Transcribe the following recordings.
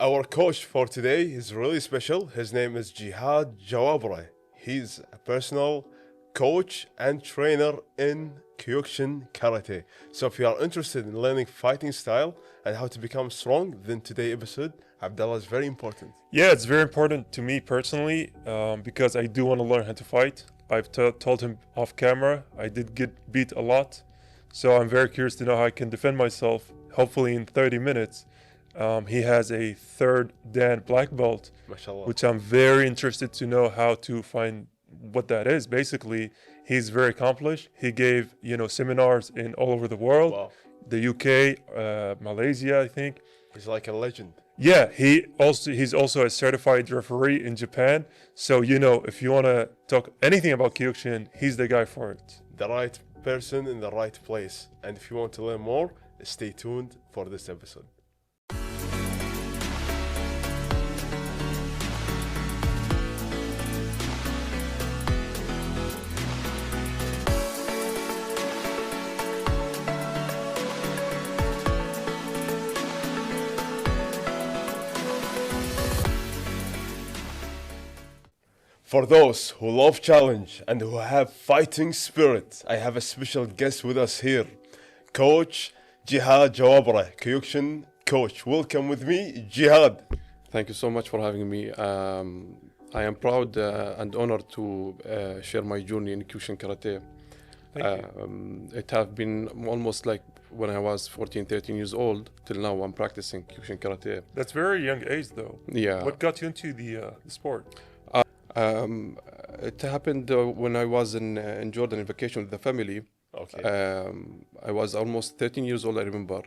Our coach for today is really special. His name is Jehad Jawabreh. He's a personal coach and trainer in Kyokushin Karate. So if you are interested in learning fighting style and how to become strong, then today's episode, Abdullah, is very important. Yeah, it's very important to me personally because I do want to learn how to fight. I've told him off camera, I did get beat a lot. So I'm very curious to know how I can defend myself, hopefully in 30 minutes. He has a third Dan black belt, MashaAllah. which I'm very interested to know how to find what that is. Basically, he's very accomplished. He gave, seminars in all over the world, Wow. the UK, Malaysia, I think. He's like a legend. Yeah, he's also a certified referee in Japan. So, if you want to talk anything about Kyokushin, he's the guy for it. The right person in the right place. And if you want to learn more, stay tuned for this episode. For those who love challenge and who have fighting spirit, I have a special guest with us here, Coach Jehad Jawabreh, Kyokushin coach. Welcome with me, Jehad. Thank you so much for having me. I am proud and honored to share my journey in Kyokushin Karate. Thank you. It has been almost like when I was 14, 13 years old till now I'm practicing Kyokushin Karate. That's very young age, though. Yeah. What got you into the sport? It happened when I was in Jordan in vacation with the family. Okay. I was almost 13 years old, I remember.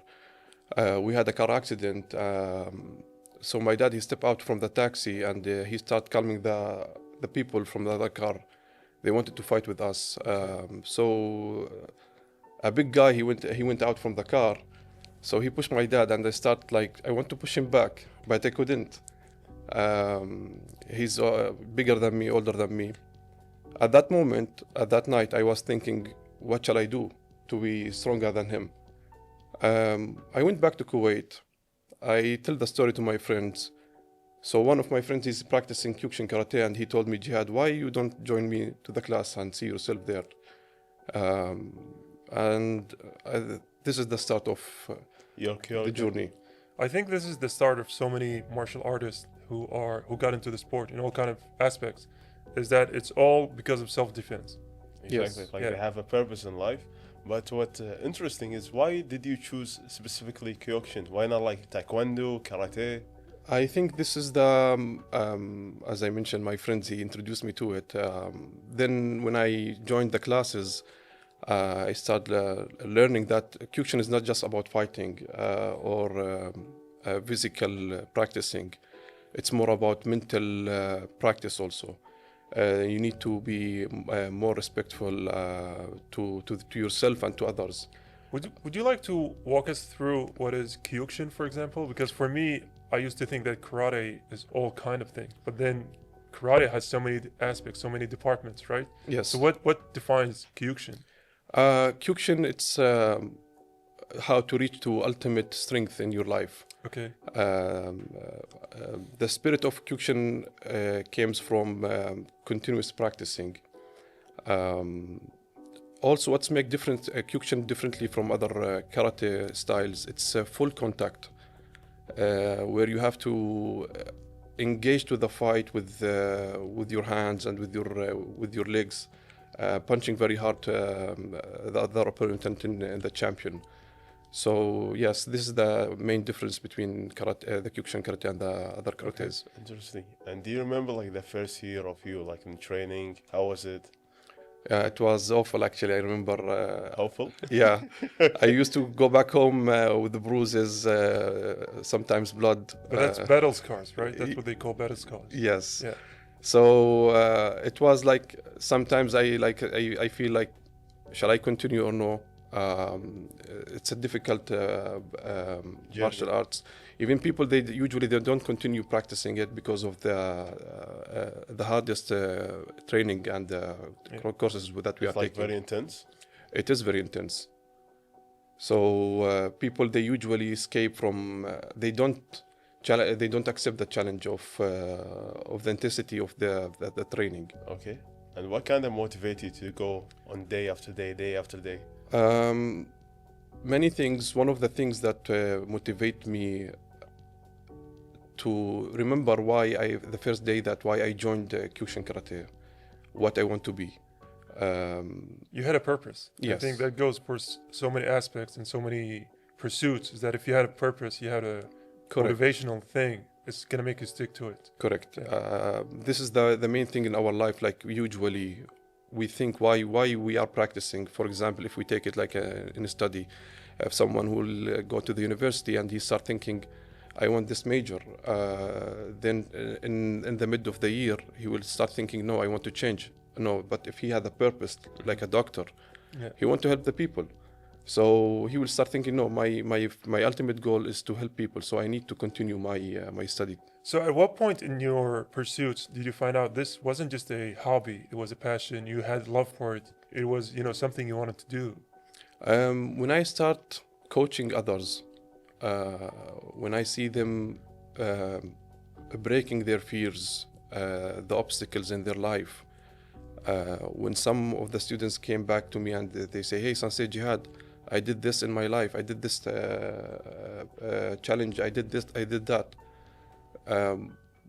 We had a car accident. So my dad, he stepped out from the taxi and he started calming the people from the other car. They wanted to fight with us. So a big guy, he went out from the car. So he pushed my dad and I want to push him back, but I couldn't. He's bigger than me, older than me. At that moment, at that night, I was thinking, what shall I do to be stronger than him? I went back to Kuwait. I tell the story to my friends. So one of my friends is practicing Kyokushin Karate and he told me, Jihad, why you don't join me to the class and see yourself there? This is the start of the journey. I think this is the start of so many martial artists who got into the sport in all kind of aspects, is that it's all because of self-defense. Exactly. Yes. Like Yeah. they have a purpose in life. But what interesting is, why did you choose specifically Kyokushin? Why not like Taekwondo, Karate? I think this is as I mentioned, my friends, he introduced me to it. Then when I joined the classes, I started learning that Kyokushin is not just about fighting or physical practicing. It's more about mental practice also. You need to be more respectful to yourself and to others. Would you like to walk us through what is Kyokushin, for example? Because for me, I used to think that karate is all kind of thing, but then karate has so many aspects, so many departments, right? Yes. So what defines Kyokushin? Kyokushin, it's how to reach to ultimate strength in your life. Okay. The spirit of Kyokushin comes from continuous practicing. Also, what's make Kyokushin differently from other karate styles? It's full contact, where you have to engage to the fight with your hands and with your legs, punching very hard the other opponent and the champion. So yes, this is the main difference between karate, the Kyokushin Karate and the other karates. Interesting. And do you remember like the first year of you like in training? How was it? It was awful, actually. I remember. Hopeful? Yeah, I used to go back home with the bruises, sometimes blood. But that's battle scars, right? That's what they call battle scars. Yes. Yeah. So it was like sometimes I feel like, shall I continue or no? It's a difficult martial arts. Even people they don't continue practicing it because of the hardest training and courses that we It's are like taking. very intense. It is very intense. So people they usually escape from. They don't they don't accept the challenge of the intensity of the training. Okay. And what kind of motivate you to go on day after day after day? Many things. One of the things that motivate me to remember the first day that why I joined Kyokushin Karate, what I want to be. You had a purpose. Yes. I think that goes for so many aspects and so many pursuits, is that if you had a purpose, you had a Correct. motivational thing, it's going to make you stick to it. Correct. This is the main thing in our life. Like usually we think why we are practicing. For example, if we take it like in a study, if someone will go to the university and he start thinking, I want this major, then in the mid of the year he will start thinking, no, I want to change. No, but if he had a purpose, like a doctor, he want to help the people. So he will start thinking, no, my ultimate goal is to help people. So I need to continue my study. So at what point in your pursuits did you find out this wasn't just a hobby, it was a passion, you had love for it, it was, something you wanted to do? When I start coaching others, when I see them breaking their fears, the obstacles in their life, when some of the students came back to me and they say, hey, Sensei Jehad, I did this in my life, I did this challenge, I did this, I did that.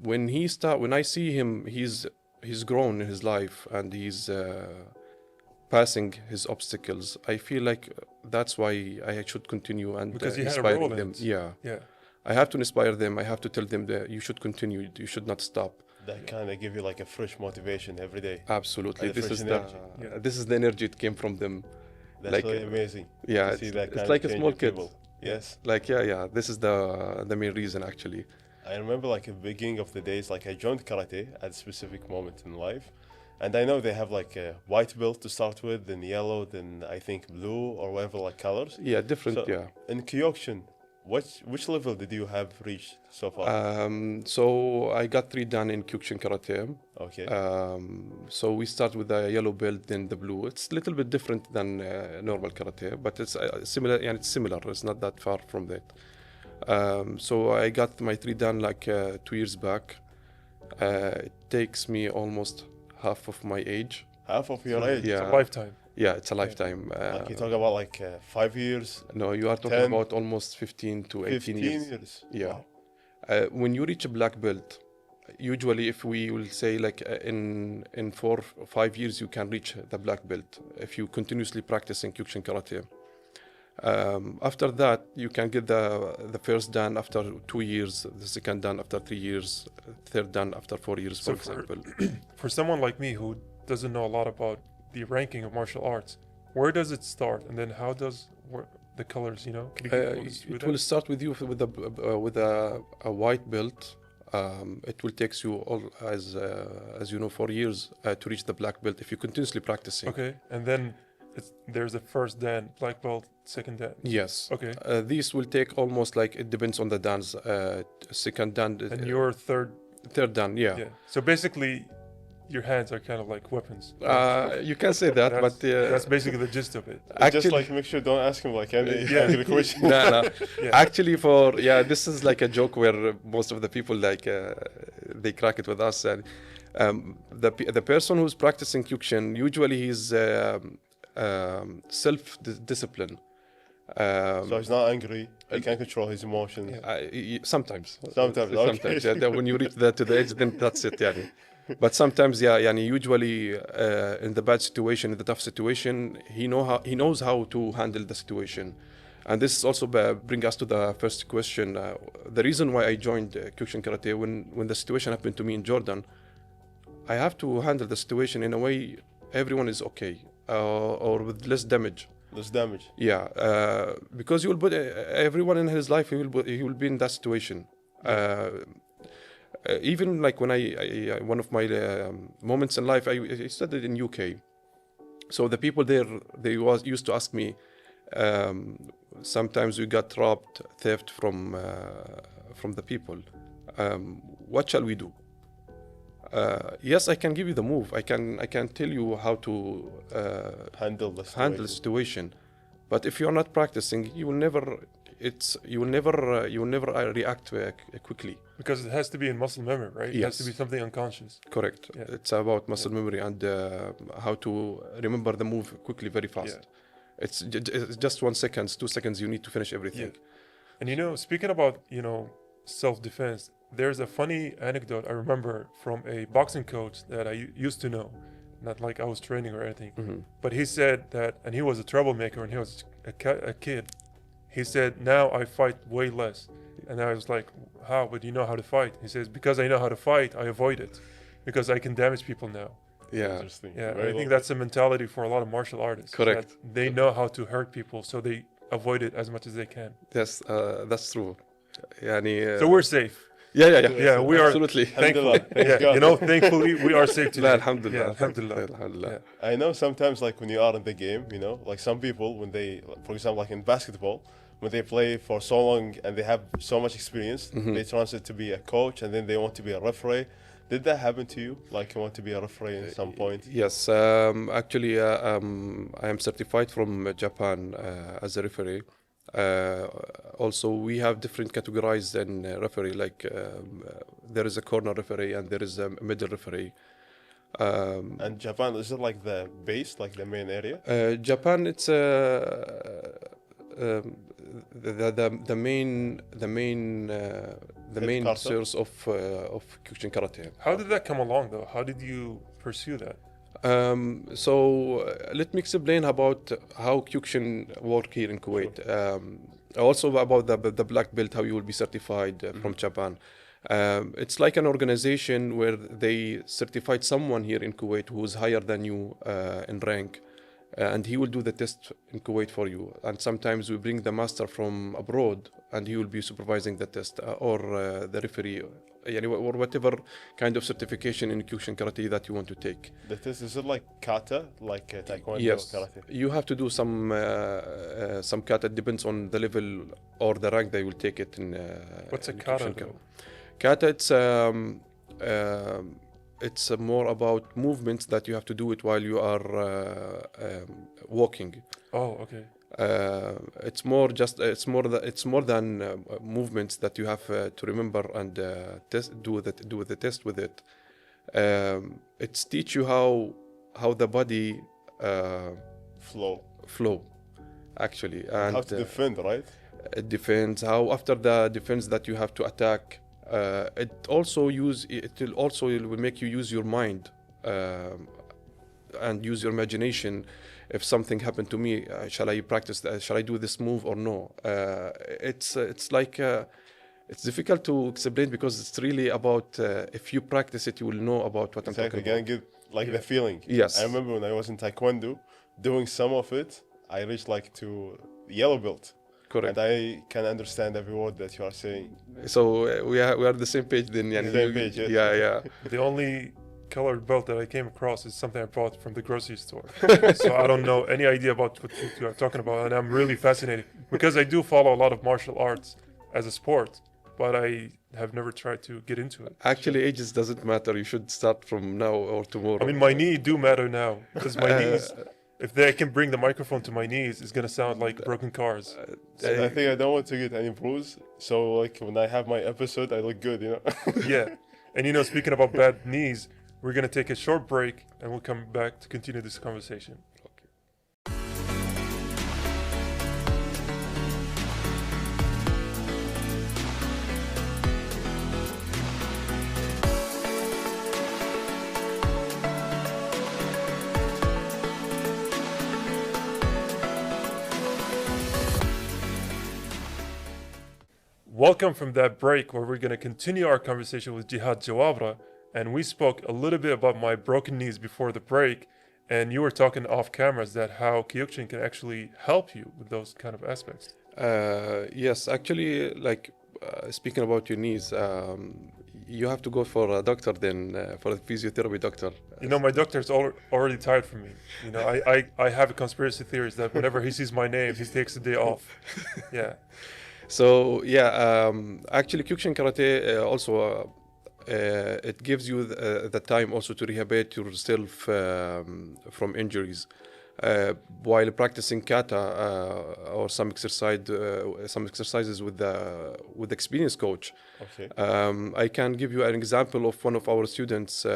When I see him, he's grown in his life and he's passing his obstacles. I feel like that's why I should continue and because you had a inspiring role in them. it. Yeah. I have to inspire them. I have to tell them that you should continue. You should not stop. That kind of give you like a fresh motivation every day. Absolutely. And a fresh energy. This is the energy it came from them. That's like, really amazing. Yeah, to see that kind it's like of a small change in kid. people. Yes. Like yeah. This is the main reason actually. I remember like at the beginning of the days, like I joined karate at a specific moment in life. And I know they have like a white belt to start with, then yellow, then I think blue or whatever like colors. Yeah, different. So in Kyokushin, which level did you have reached so far? So I got 3 done in Kyokushin Karate. Okay. So we start with the yellow belt, then the blue. It's a little bit different than normal karate, but it's similar. And it's similar. It's not that far from that. So I got my 3 done like 2 years back. It takes me almost half of my age. Half of your age? Yeah. It's a lifetime. Yeah, it's a lifetime. Like you talk about like 5 years? No, you are talking 10, about almost 15 to 18 years. Yeah. Wow. When you reach a black belt, usually if we will say like in 4 or 5 years you can reach the black belt if you continuously practicing Kyokushin Karate. After that you can get the first dan after 2 years, the second dan after 3 years, third dan after 4 years, for example. For someone like me who doesn't know a lot about the ranking of martial arts, where does it start, and then how does the colors, Can you it will start with you with a white belt. It will take you all as you know 4 years to reach the black belt if you continuously practicing. Okay, and then there's a first dan, black belt, second dan. Yes. Okay. These will take almost like, it depends on the dans. Second dan. And your third dan, yeah. So basically, your hands are kind of like weapons. You can say that, but that's basically the gist of it. Actually, just like make sure don't ask him like any question. No. Actually, this is like a joke where most of the people like they crack it with us. And the person who's practicing Kyokushin, usually he's self-discipline. So he's not angry. He can control his emotions. Sometimes. Okay. Yeah, when you reach to the edge, then that's it. Yeah. But sometimes, usually in the bad situation, in the tough situation, he knows how to handle the situation. And this also brings us to the first question. The reason why I joined Kyokushin Karate, when the situation happened to me in Jordan, I have to handle the situation in a way everyone is okay, or with less damage. Less damage. Yeah, because you will put everyone in his life. He will be in that situation. Even like when I one of my moments in life, I studied in UK. So the people there, used to ask me. Sometimes we got robbed, theft from the people. What shall we do? Yes, I can give you the move. I can tell you how to handle the situation. But if you're not practicing, you will never you will never react quickly. Because it has to be in muscle memory, right? It has to Yes. be something unconscious. Correct. Yeah. It's about muscle memory and how to remember the move quickly, very fast. Yeah. It's just 1 second, 2 seconds. You need to finish everything. And speaking about, self-defense, there's a funny anecdote I remember from a boxing coach that I used to know, not like I was training or anything, but he said that, and he was a troublemaker and he was a kid. He said, now I fight way less. And I was like, how? But you know how to fight? He says, because I know how to fight, I avoid it. Because I can damage people now. Yeah. Interesting. Yeah, Very I think well. that's a mentality for a lot of martial artists. Correct. That they know how to hurt people, so they avoid it as much as they can. Yes, that's true. يعني, So we're safe. yeah. Yeah, we are absolutely. thankful. Alhamdulillah. Thank Yeah, God. thankfully we are safe today. لا, alhamdulillah. Yeah, alhamdulillah. Alhamdulillah. Yeah. I know sometimes, like when you are in the game, like some people, when they, for example, like in basketball, when they play for so long and they have so much experience, they transit to be a coach and then they want to be a referee. Did that happen to you? Like you want to be a referee at some point? Yes, actually, I am certified from Japan as a referee. Also, we have different categories in referee. Like there is a corner referee and there is a middle referee. And Japan, is it like the base, like the main area? Japan, it's the main kata? source of Kyokushin karate. How did that come along, though? How did you pursue that? Let me explain about how Kyokushin work here in Kuwait. Also about the black belt, how you will be certified from Japan. It's like an organization where they certified someone here in Kuwait who is higher than you in rank. And he will do the test in Kuwait for you. And sometimes we bring the master from abroad and he will be supervising the test or the referee or whatever kind of certification in Kyokushin karate that you want to take. The test, is it like kata, like taekwondo Yes, karate? you have to do some kata. It depends on the level or the rank they will take it in. What's a in kata, Kyokushin though? Kata, it's more about movements that you have to do it while you are walking. Oh, okay. It's more than movements that you have to remember and do the test with it. It's teach you how the body flow actually, and how to defend, right? it depends how after the defense that you have to attack. It will make you use your mind and use your imagination. If something happened to me, shall I practice that? Shall I do this move or no? It's like it's difficult to explain because it's really about if you practice it, you will know about what Exactly. I'm talking about. Get like the feeling. Yes. I remember when I was in taekwondo, doing some of it, I reached like to yellow belt. Correct. And I can understand every word that you are saying. So we are the same page then. Yani. Same page, yes. Yeah. The only colored belt that I came across is something I bought from the grocery store. So I don't know any idea about what you are talking about, and I'm really fascinated because I do follow a lot of martial arts as a sport, but I have never tried to get into it. Actually, ages doesn't matter. You should start from now or tomorrow. I mean, my knee do matter now because my knees. If they can bring the microphone to my knees, it's gonna sound like broken cars. I think I don't want to get any bruise. So like when I have my episode, I look good, Yeah, and speaking about bad knees, we're gonna take a short break and we'll come back to continue this conversation. Welcome from that break where we're going to continue our conversation with Jehad Jawabreh, and we spoke a little bit about my broken knees before the break, and you were talking off cameras that how Kyokushin can actually help you with those kind of aspects. Yes, actually, like speaking about your knees, you have to go for a doctor then, for a physiotherapy doctor. My doctor's already tired from me. I have a conspiracy theories that whenever he sees my name, he takes a day off. Yeah. So actually Kyokushin karate also it gives you the time also to rehabilitate yourself from injuries. while practicing kata or some exercises with experienced coach. Okay. I can give you an example of one of our students.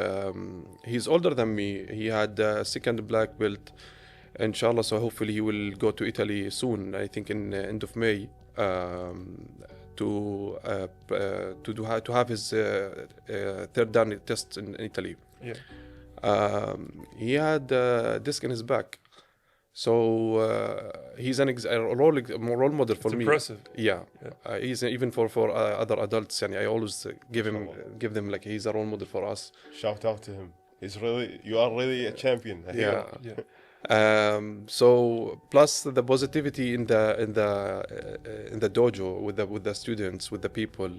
He's older than me. He had a second black belt, inshallah. So hopefully he will go to Italy soon. I think in end of May. To have his third dan test in Italy. Yeah. He had a disc in his back, so he's a role model for It's me. impressive. Yeah, Yeah. he's even for other adults, and I always give them like he's a role model for us. Shout out to him. You are really a champion. a hero. Yeah. So plus the positivity in the dojo with the students, with the people,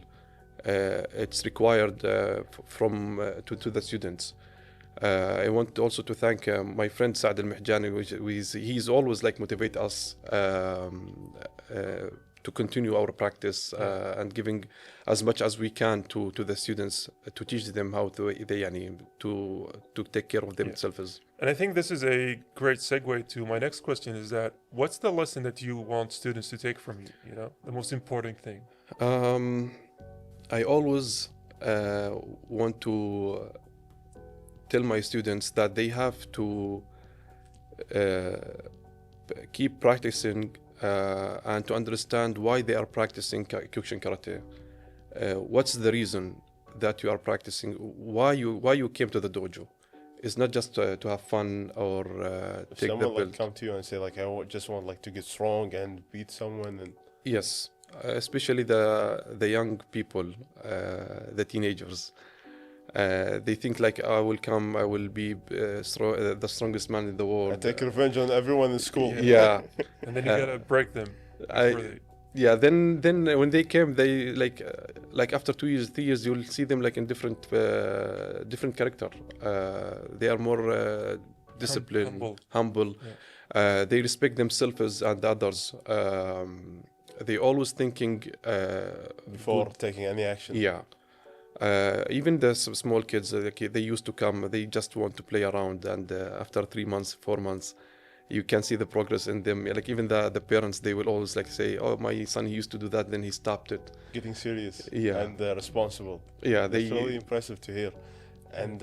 it's required to the students. I want also to thank my friend Saad Al-Mihjani, he's always like motivate us to continue our practice and giving as much as we can to the students to teach them how to take care of themselves. And I think this is a great segue to my next question, is that what's the lesson that you want students to take from you, you know, the most important thing? I always want to tell my students that they have to keep practicing and to understand why they are practicing Kyokushin Karate. What's the reason that you are practicing? Why you came to the dojo? It's not just to have fun or If take the someone belt. like come to you and say like just want like to get strong and beat someone, and Yes, especially the young people, the teenagers. They think like I will be the strongest man in the world. I take revenge on everyone in school. Yeah. And then you gotta break them. Yeah, then when they came, they like after 2 years, 3 years, you'll see them like in different character. They are more disciplined, humble. Yeah. They respect themselves and others. They always thinking Before good. taking any action. Yeah. Even the small kids, they used to come. They just want to play around, and after 3 months, 4 months, you can see the progress in them. Like even the parents, they will always like say, "Oh, my son, he used to do that, then he stopped it." Getting serious. Yeah. And responsible. Yeah, That's really impressive to hear. And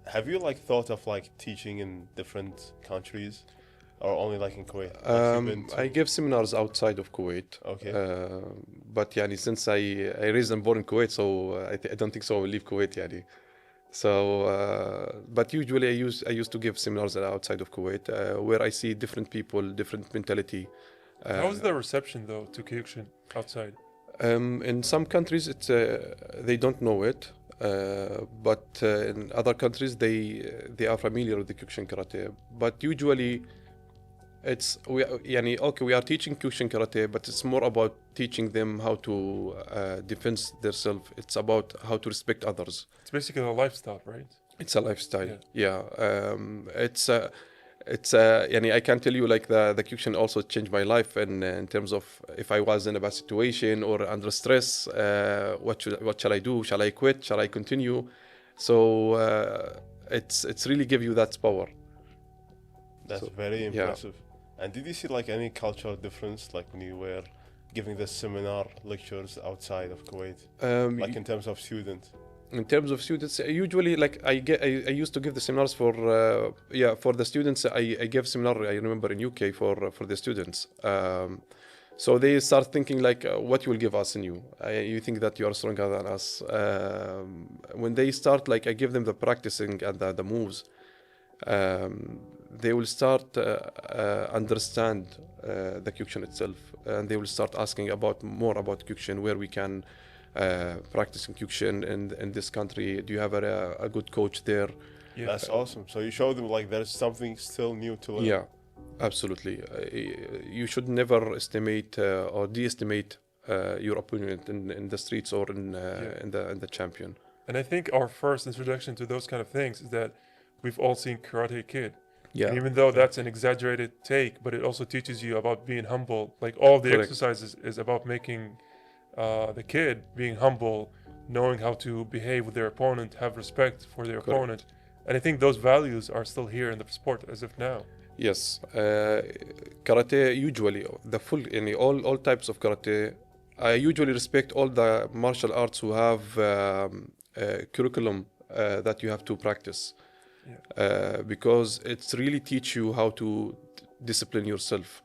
have you like thought of like teaching in different countries, or only like in Kuwait? Like you've been to- I give seminars outside of Kuwait. Okay. But yani, since I raised and born in Kuwait, so I don't think so I will leave Kuwait. Yani. So, but usually I used to give seminars outside of Kuwait, where I see different people, different mentality. How's the reception though to Kyokushin outside? In some countries, they don't know it, but in other countries they are familiar with the Kyokushin Karate. But usually, we are teaching Kyokushin Karate, but it's more about teaching them how to defend themselves. It's about how to respect others. It's basically a lifestyle, right? It's a lifestyle. Yeah. I can tell you like the Kyokushin also changed my life in terms of if I was in a bad situation or under stress, what shall I do? Shall I quit? Shall I continue? So it's really give you that power. That's very impressive. And did you see like any cultural difference like when you were giving the seminar lectures outside of Kuwait, like in terms of students? In terms of students, usually like I used to give the seminars for the students. I gave seminar, I remember, in UK for the students. So they start thinking like, what you will give us in you think that you are stronger than us. When they start, like I give them the practicing and the moves, they will start understand the Kyokushin itself, and they will start asking more about Kyokushin, where we can practice in Kyokushin in this country. Do you have a good coach there? Yeah. That's awesome. So you show them like there's something still new to learn. Yeah, absolutely. You should never estimate or de-estimate your opponent in the streets or in the champion. And I think our first introduction to those kind of things is that we've all seen Karate Kid. Yeah. And even though that's an exaggerated take, but it also teaches you about being humble. Like all the Correct. exercises is about making the kid being humble, knowing how to behave with their opponent, have respect for their Correct. opponent. And I think those values are still here in the sport as of now. Yes, karate usually the full all types of karate. I usually respect all the martial arts who have curriculum that you have to practice Yeah. because it's really teach you how to discipline yourself.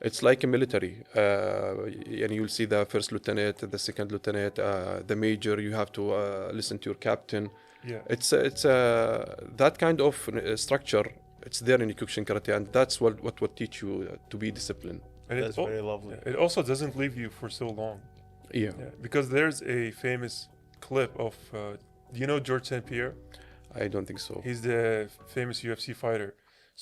It's like a military, and you'll see the first lieutenant, the second lieutenant, the major. You have to listen to your captain. Yeah. It's that kind of structure. It's there in Kyokushin karate, and that's what will teach you to be disciplined. And That's very lovely. it also doesn't leave you for so long. Yeah, Yeah. Because there's a famous clip of, do you know George St Pierre? I don't think so. He's the famous UFC fighter.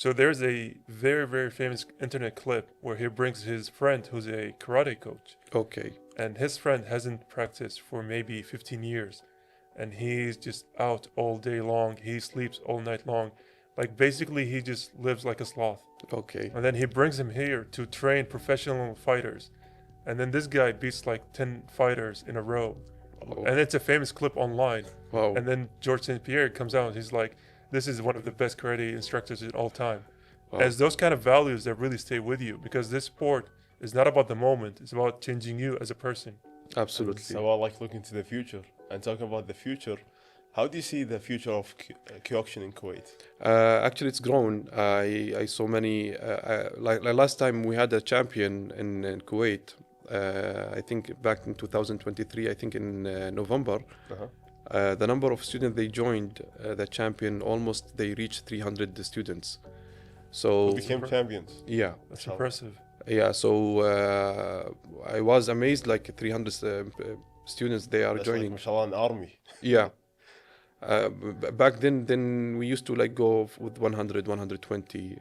So there's a very, very famous internet clip where he brings his friend who's a karate coach. Okay, And his friend hasn't practiced for maybe 15 years. And he's just out all day long. He sleeps all night long. Like basically he just lives like a sloth. okay, And then he brings him here to train professional fighters. And then this guy beats like 10 fighters in a row. oh, And it's a famous clip online. wow, And then George St. Pierre comes out and he's like, this is one of the best karate instructors in all time. wow. As those kind of values that really stay with you, because this sport is not about the moment, it's about changing you as a person. It's Absolutely. about like looking to the future and talking about the future. How do you see the future of Kyokushin in Kuwait? Actually, it's grown. I saw many. Like last time we had a champion in Kuwait. I think back in 2023. I think in November. Uh-huh. The number of students they joined the champion almost they reached 300 students. So Who became champions? yeah, That's Mashallah. impressive. yeah. So I was amazed. Like 300 students they are That's joining. like, mashallah, an army. Yeah. Back then we used to like go with 100, 120.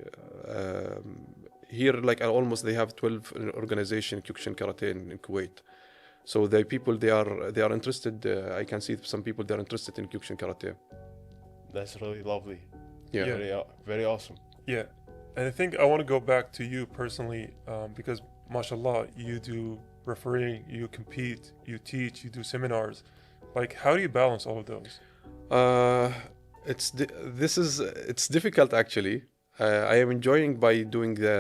Here, like almost they have 12 organization Kyokushin Karate in Kuwait. So the people they are interested. I can see some people they are interested in Kyokushin Karate. That's really lovely. Yeah. Yeah. Very awesome. Yeah. And I think I want to go back to you personally, because mashallah, you do refereeing, you compete, you teach, you do seminars. Like, how do you balance all of those? It's difficult actually. I am enjoying by doing the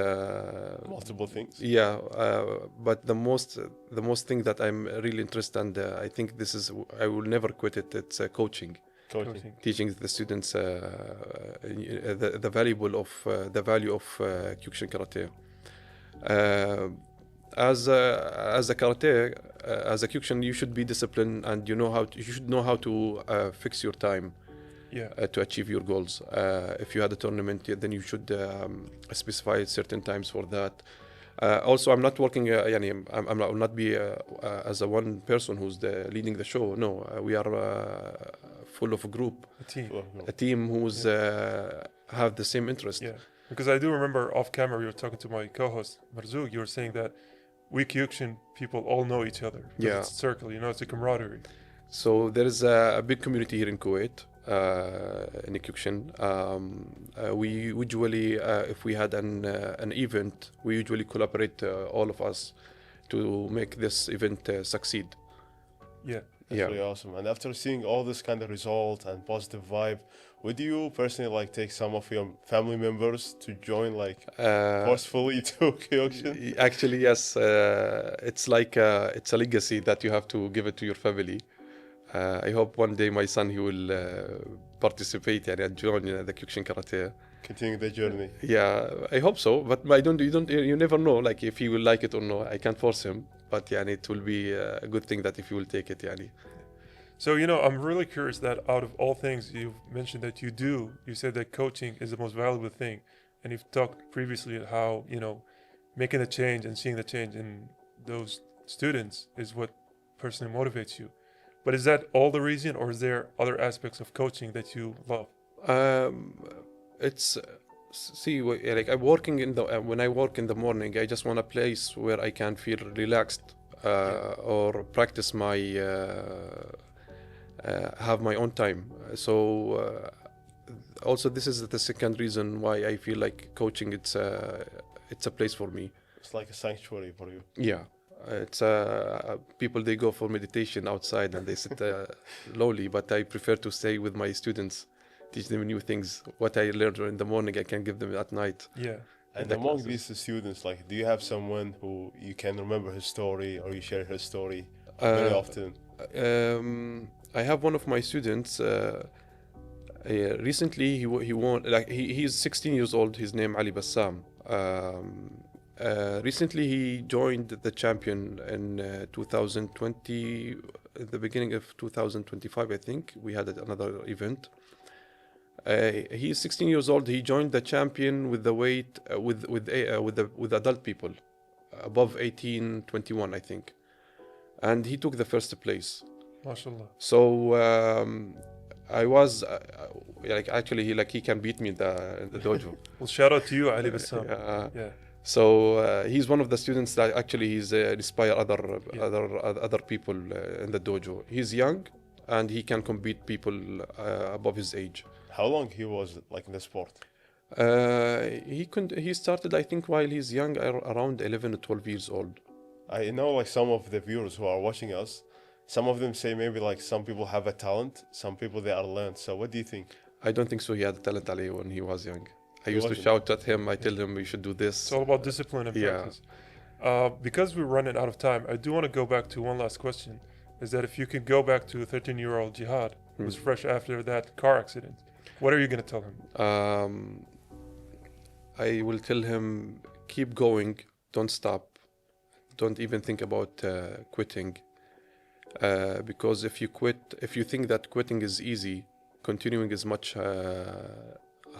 Multiple things. yeah, but the most thing that I'm really interested and I think this is I will never quit it. It's coaching, Coaching. teaching the students the value of Kyokushin karate. As a karate, as a Kyokushin, you should be disciplined and you should know how to fix your time. Yeah. To achieve your goals. If you had a tournament, then you should specify certain times for that. Also, I'm not working. I will not be as a one person who's leading the show. No, we are full of a group, A team. a team who's have the same interest. Yeah. Because I do remember off camera, you were talking to my co-host Marzouk. You were saying that we Kyokushin people all know each other. 'Cause Yeah. It's a circle. It's a camaraderie. So there is a big community here in Kuwait. In Kyokushin, we usually, if we had an event, we usually collaborate all of us to make this event succeed. Yeah. That's Yeah. really awesome. And after seeing all this kind of result and positive vibe, would you personally like take some of your family members to join like forcefully to Kyokushin? Actually, yes. It's like it's a legacy that you have to give it to your family. I hope one day my son he will participate and join the Kyokushin Karate. Continue the journey. Yeah, I hope so. But I don't. You never know. Like if he will like it or not. I can't force him. But it will be a good thing that if he will take it. So, I'm really curious that out of all things you've mentioned that you do, you said that coaching is the most valuable thing. And you've talked previously at how, making a change and seeing the change in those students is what personally motivates you. But is that all the reason, or is there other aspects of coaching that you love? It's like I'm working when I work in the morning, I just want a place where I can feel relaxed or practice my have my own time. So also this is the second reason why I feel like coaching it's a place for me. It's like a sanctuary for you. Yeah. It's people they go for meditation outside and they sit lowly, but I prefer to stay with my students, teach them new things. What I learned in the morning, I can give them at night. Yeah. And the among classes. these students, like, do you have someone who you can remember his story or you share his story very Uh, often? I have one of my students. Recently, he won. Like he's 16 years old. His name Ali Bassam. Recently, he joined the champion in 2020. At the beginning of 2025, I think we had another event. He's 16 years old. He joined the champion with the weight with adult people above 18, 21, I think, and he took the first place. MashaAllah. So I was like actually he can beat me in the dojo. Well, shout out to you, Ali Bassam. Uh, Yeah. so he's one of the students that actually he's inspire Yeah. other people in the dojo. He's young and he can compete people above his age. How long he was like in the sport? He started I think while he's young, around 11 or 12 years old. I know like some of the viewers who are watching us, some of them say maybe like some people have a talent, some people they are learned. So what do you think? I don't think so. He had talent Ali when he was young. I He used to wasn't. shout at him. I tell him we should do this. It's all about discipline and Yeah. practice. Because we're running out of time, I do want to go back to one last question. Is that if you could go back to a 13-year-old Jihad who was fresh after that car accident, what are you going to tell him? I will tell him keep going, don't stop, don't even think about quitting. Because if you quit, if you think that quitting is easy, continuing is much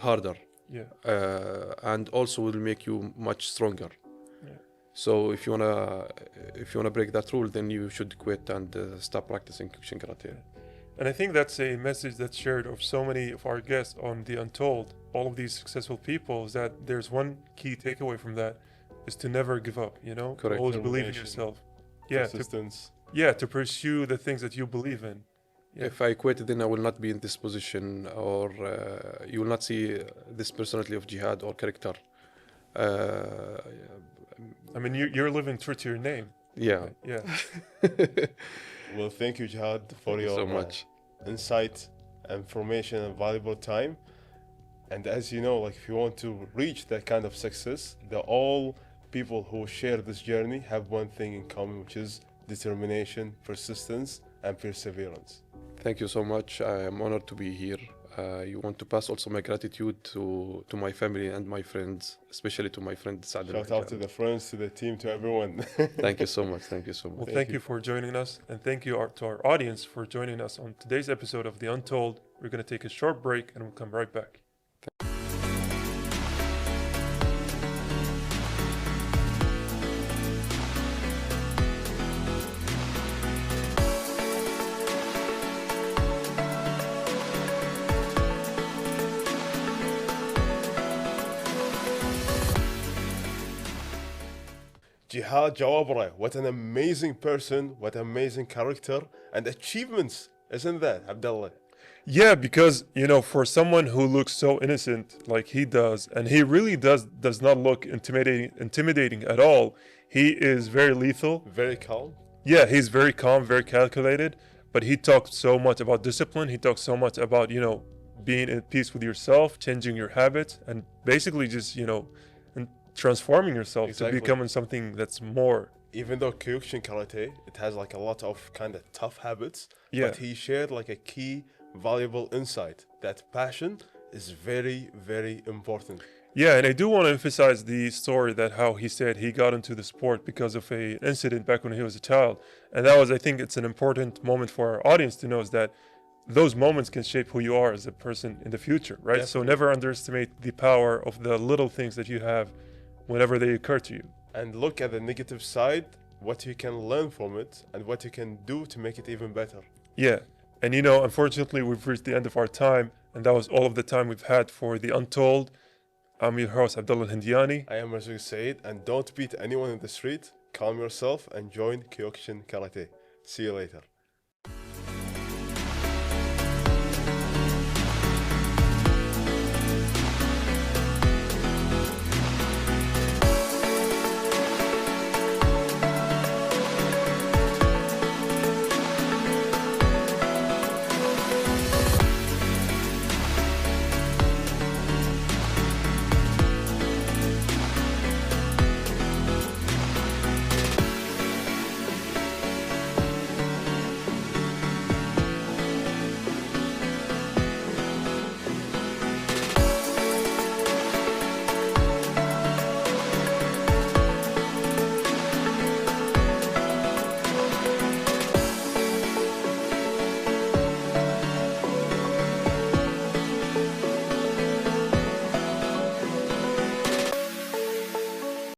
harder, Yeah. and also will make you much stronger. Yeah. So if you wanna break that rule, then you should quit and stop practicing Kyokushin karate. And I think that's a message that's shared of so many of our guests on the Untold, all of these successful people, is that there's one key takeaway from that is to never give up, you know? Correct. Always believe in Determination, yourself. Yeah, Persistence. to pursue the things that you believe in. Yeah. If I quit, then I will not be in this position, or you will not see this personality of Jihad or character. I mean, you're living true to your name. Yeah. Yeah. Well, thank you, Jihad, for Thank you your so much. insight, information, and valuable time. And as you know, like if you want to reach that kind of success, all people who share this journey have one thing in common, which is determination, persistence, and perseverance. Thank you so much. I am honored to be here. You want to pass also my gratitude to my family and my friends, especially to my friend Saad. Shout out to the friends, to the team, to everyone. Thank you so much. Thank you so much. Well, thank you for joining us. And thank you to our audience for joining us on today's episode of The Untold. We're going to take a short break and we'll come right back. Jehad Jawabreh, what an amazing person, what amazing character and achievements, isn't that, Abdullah? Yeah, because, you know, for someone who looks so innocent like he does, and he really does not look intimidating at all, he is very lethal. Very calm. Yeah, he's very calm, very calculated, but he talks so much about discipline. He talks so much about, you know, being at peace with yourself, changing your habits, and basically just, you know, and transforming yourself Exactly. to becoming something that's more. Even though Kyokushin Karate, it has like a lot of kind of tough habits, Yeah. but he shared like a key valuable insight that passion is very, very important. Yeah, and I do want to emphasize the story that how he said he got into the sport because of a incident back when he was a child. And that was, I think it's an important moment for our audience to know, is that those moments can shape who you are as a person in the future, right? So Definitely. never underestimate the power of the little things that you have whenever they occur to you. And look at the negative side, what you can learn from it, and what you can do to make it even better. Yeah. And you know, unfortunately, we've reached the end of our time, and that was all of the time we've had for The Untold. I'm your host, Abdullah Hindiani. I am Razul Said, and don't beat anyone in the street, calm yourself, and join Kyokushin Karate. See you later.